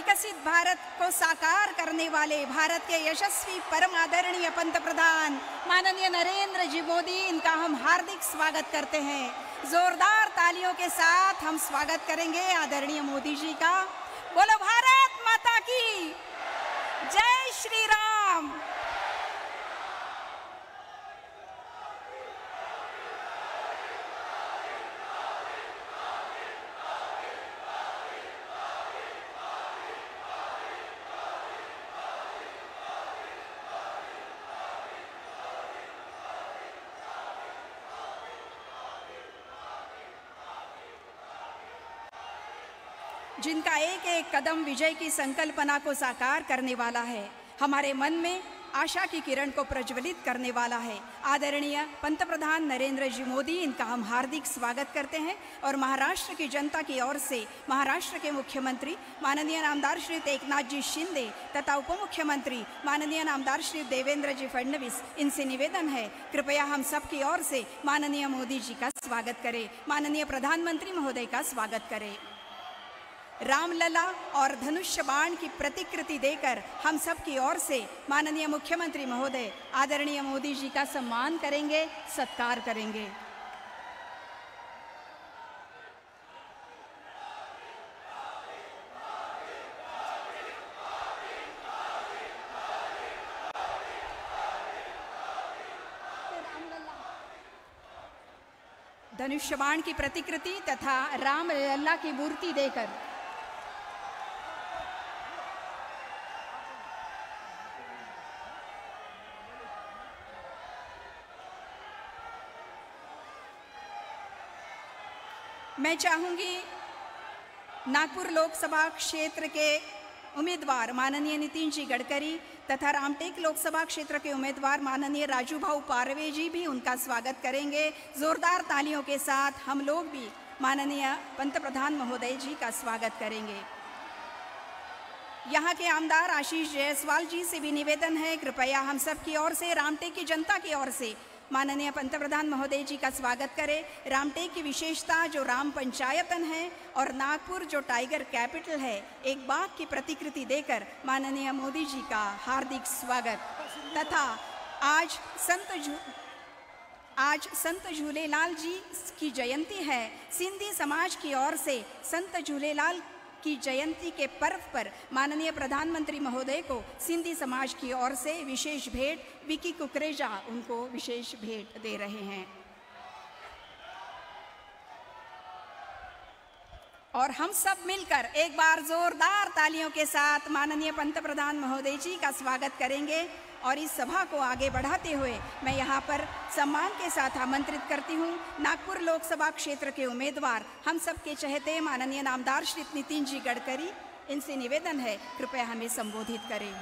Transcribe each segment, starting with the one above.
विकसित भारत को साकार करने वाले भारत के यशस्वी परम आदरणीय पंत प्रधान माननीय नरेंद्र जी मोदी, इनका हम हार्दिक स्वागत करते हैं। जोरदार तालियों के साथ हम स्वागत करेंगे आदरणीय मोदी जी का। बोलो भारत माता की जय श्री राम। जिनका एक एक कदम विजय की संकल्पना को साकार करने वाला है, हमारे मन में आशा की किरण को प्रज्वलित करने वाला है आदरणीय पंतप्रधान नरेंद्र जी मोदी, इनका हम हार्दिक स्वागत करते हैं। और महाराष्ट्र की जनता की ओर से महाराष्ट्र के मुख्यमंत्री माननीय नामदार श्री एकनाथ जी शिंदे तथा उप मुख्यमंत्री माननीय नामदार श्री देवेंद्र जी फडणवीस, इनसे निवेदन है कृपया हम सब की ओर से माननीय मोदी जी का स्वागत करें, माननीय प्रधानमंत्री महोदय का स्वागत करें। रामलला और धनुष्य बाण की प्रतिकृति देकर हम सब की ओर से माननीय मुख्यमंत्री महोदय आदरणीय मोदी जी का सम्मान करेंगे, सत्कार करेंगे। धनुष्य बाण की प्रतिकृति तथा रामलला की मूर्ति देकर मैं चाहूंगी नागपुर लोकसभा क्षेत्र के उम्मीदवार माननीय नितिन जी गडकरी तथा रामटेक लोकसभा क्षेत्र के उम्मीदवार माननीय राजू भाऊ पारवे जी भी उनका स्वागत करेंगे। जोरदार तालियों के साथ हम लोग भी माननीय पंतप्रधान महोदय जी का स्वागत करेंगे। यहाँ के आमदार आशीष जायसवाल जी से भी निवेदन है कृपया हम सब की ओर से, रामटेक की जनता की ओर से माननीय पंतप्रधान महोदय जी का स्वागत करें। रामटेक की विशेषता जो राम पंचायतन है और नागपुर जो टाइगर कैपिटल है, एक बाघ की प्रतिकृति देकर माननीय मोदी जी का हार्दिक स्वागत। तथा आज संत झूलेलाल जी की जयंती है। सिंधी समाज की ओर से संत झूलेलाल की जयंती के पर्व पर माननीय प्रधानमंत्री महोदय को सिंधी समाज की ओर से विशेष भेंट, विकी कुकरेजा उनको विशेष भेंट दे रहे हैं। और हम सब मिलकर एक बार जोरदार तालियों के साथ माननीय पंतप्रधान महोदय जी का स्वागत करेंगे। और इस सभा को आगे बढ़ाते हुए मैं यहाँ पर सम्मान के साथ आमंत्रित करती हूँ नागपुर लोकसभा क्षेत्र के उम्मीदवार हम सब के चहेते माननीय नामदार श्री नितिन जी गडकरी, इनसे निवेदन है कृपया हमें संबोधित करें।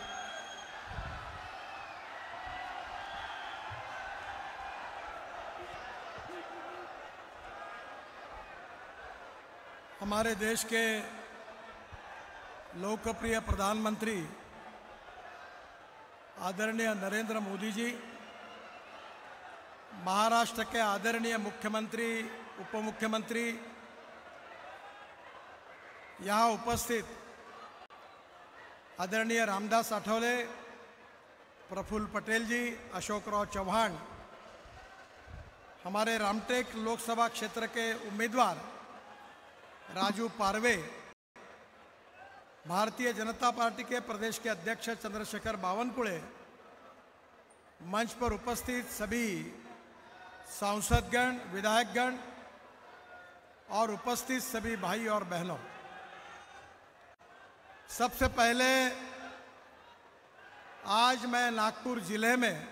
हमारे देश के लोकप्रिय प्रधानमंत्री आदरणीय नरेंद्र मोदी जी, महाराष्ट्र के आदरणीय मुख्यमंत्री, उप मुख्यमंत्री, यहाँ उपस्थित आदरणीय रामदास आठवले, प्रफुल्ल पटेल जी, अशोकराव चौहान, हमारे रामटेक लोकसभा क्षेत्र के उम्मीदवार राजू पारवे, भारतीय जनता पार्टी के प्रदेश के अध्यक्ष चंद्रशेखर बावनकुळे, मंच पर उपस्थित सभी सांसदगण, विधायकगण और उपस्थित सभी भाई और बहनों, सबसे पहले आज मैं नागपुर जिले में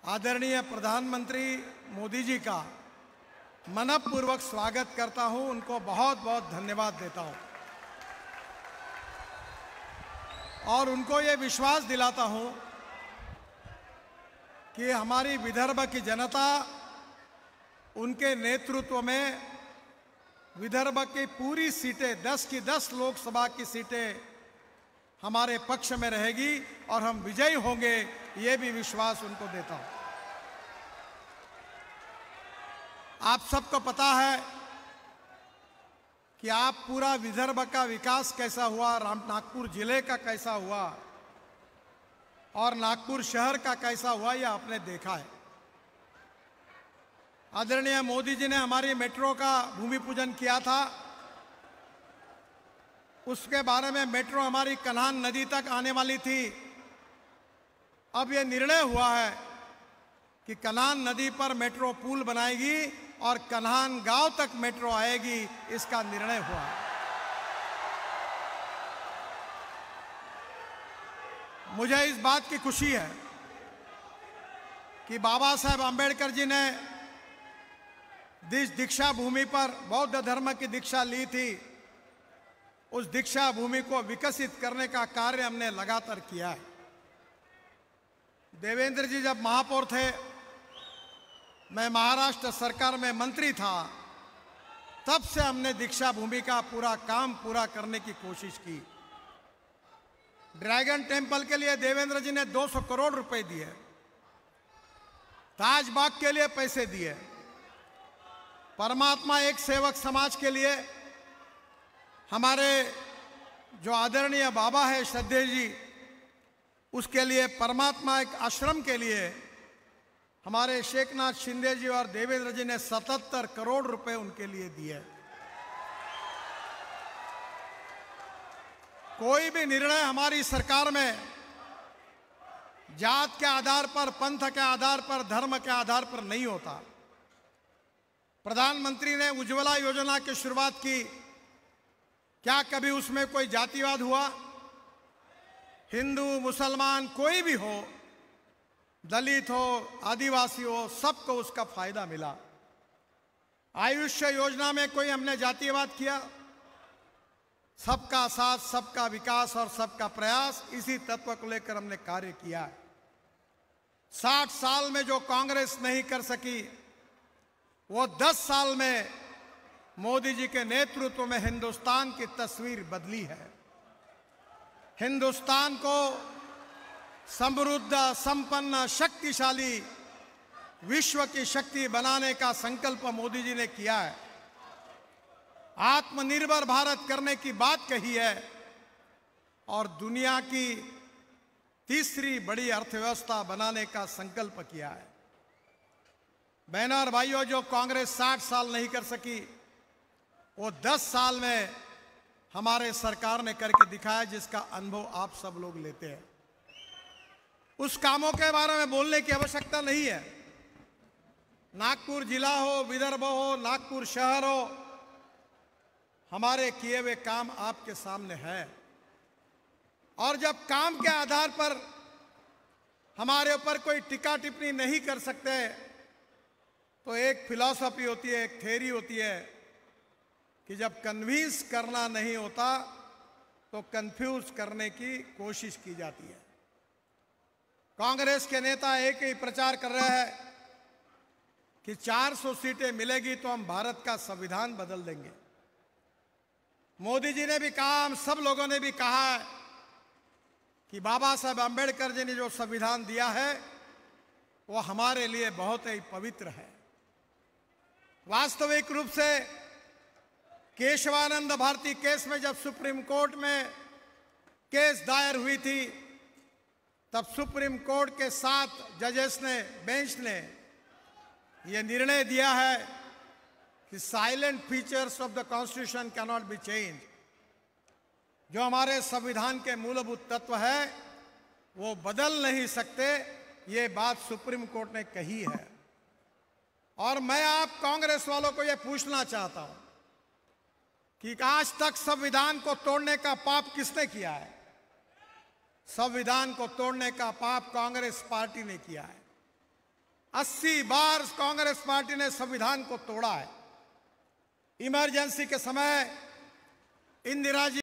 आदरणीय प्रधानमंत्री मोदी जी का मनपूर्वक स्वागत करता हूं, उनको बहुत बहुत धन्यवाद देता हूं और उनको ये विश्वास दिलाता हूं कि हमारी विदर्भ की जनता उनके नेतृत्व में विदर्भ की पूरी सीटें 10 की 10 लोकसभा की सीटें हमारे पक्ष में रहेगी और हम विजयी होंगे, ये भी विश्वास उनको देता हूं। आप सबको पता है कि आप पूरा विदर्भ का विकास कैसा हुआ, नागपुर जिले का कैसा हुआ और नागपुर शहर का कैसा हुआ, यह आपने देखा है। आदरणीय मोदी जी ने हमारी मेट्रो का भूमि पूजन किया था। उसके बारे में मेट्रो हमारी कन्हान नदी तक आने वाली थी। अब यह निर्णय हुआ है कि कन्हान नदी पर मेट्रो पुल बनाएगी और कन्हान गांव तक मेट्रो आएगी, इसका निर्णय हुआ है। मुझे इस बात की खुशी है कि बाबा साहेब आंबेडकर जी ने जिस दीक्षा भूमि पर बौद्ध धर्म की दीक्षा ली थी, उस दीक्षा भूमि को विकसित करने का कार्य हमने लगातार किया है। देवेंद्र जी जब महापौर थे, मैं महाराष्ट्र सरकार में मंत्री था, तब से हमने दीक्षा भूमि का पूरा काम पूरा करने की कोशिश की। ड्रैगन टेम्पल के लिए देवेंद्र जी ने 200 करोड़ रुपए दिए, ताजबाग के लिए पैसे दिए, परमात्मा एक सेवक समाज के लिए हमारे जो आदरणीय बाबा है श्रद्धेय जी, उसके लिए परमात्मा एक आश्रम के लिए हमारे शेखनाथ शिंदे जी और देवेंद्र जी ने 77 करोड़ रुपए उनके लिए दिए। कोई भी निर्णय हमारी सरकार में जात के आधार पर, पंथ के आधार पर, धर्म के आधार पर नहीं होता। प्रधानमंत्री ने उज्ज्वला योजना की शुरुआत की, क्या कभी उसमें कोई जातिवाद हुआ? हिंदू, मुसलमान, कोई भी हो, दलित हो, आदिवासी हो, सबको उसका फायदा मिला। आयुष्य योजना में कोई हमने जातिवाद किया? सबका साथ, सबका विकास और सबका प्रयास, इसी तत्व को लेकर हमने कार्य किया है। 60 साल में जो कांग्रेस नहीं कर सकी, वो 10 साल में मोदी जी के नेतृत्व में हिंदुस्तान की तस्वीर बदली है। हिंदुस्तान को समृद्ध, संपन्न, शक्तिशाली विश्व की शक्ति बनाने का संकल्प मोदी जी ने किया है। आत्मनिर्भर भारत करने की बात कही है और दुनिया की तीसरी बड़ी अर्थव्यवस्था बनाने का संकल्प किया है। बहनों और भाइयों, जो कांग्रेस 60 साल नहीं कर सकी, वो 10 साल में हमारे सरकार ने करके दिखाया, जिसका अनुभव आप सब लोग लेते हैं। उस कामों के बारे में बोलने की आवश्यकता नहीं है। नागपुर जिला हो, विदर्भ हो, नागपुर शहर हो, हमारे किए हुए काम आपके सामने है। और जब काम के आधार पर हमारे ऊपर कोई टीका टिप्पणी नहीं कर सकते, तो एक फिलॉसफी होती है, एक थ्योरी होती है कि जब कन्विंस करना नहीं होता तो कंफ्यूज करने की कोशिश की जाती है। कांग्रेस के नेता एक ही प्रचार कर रहे हैं कि 400 सीटें मिलेगी तो हम भारत का संविधान बदल देंगे। मोदी जी ने भी कहा, हम सब लोगों ने भी कहा है कि बाबा साहब आंबेडकर जी ने जो संविधान दिया है वो हमारे लिए बहुत ही पवित्र है। वास्तविक रूप से केशवानंद भारती केस में जब सुप्रीम कोर्ट में केस दायर हुई थी, तब सुप्रीम कोर्ट के 7 जजेस ने, बेंच ने यह निर्णय दिया है कि salient features of the constitution can not be change. जो हमारे संविधान के मूलभूत तत्व है वो बदल नहीं सकते, ये बात सुप्रीम कोर्ट ने कही है। और मैं आप कांग्रेस वालों को यह पूछना चाहता हूं कि आज तक संविधान को तोड़ने का पाप किसने किया है? संविधान को तोड़ने का पाप कांग्रेस पार्टी ने किया है। 80 बार कांग्रेस पार्टी ने संविधान को तोड़ा है। इमरजेंसी के समय इंदिरा जी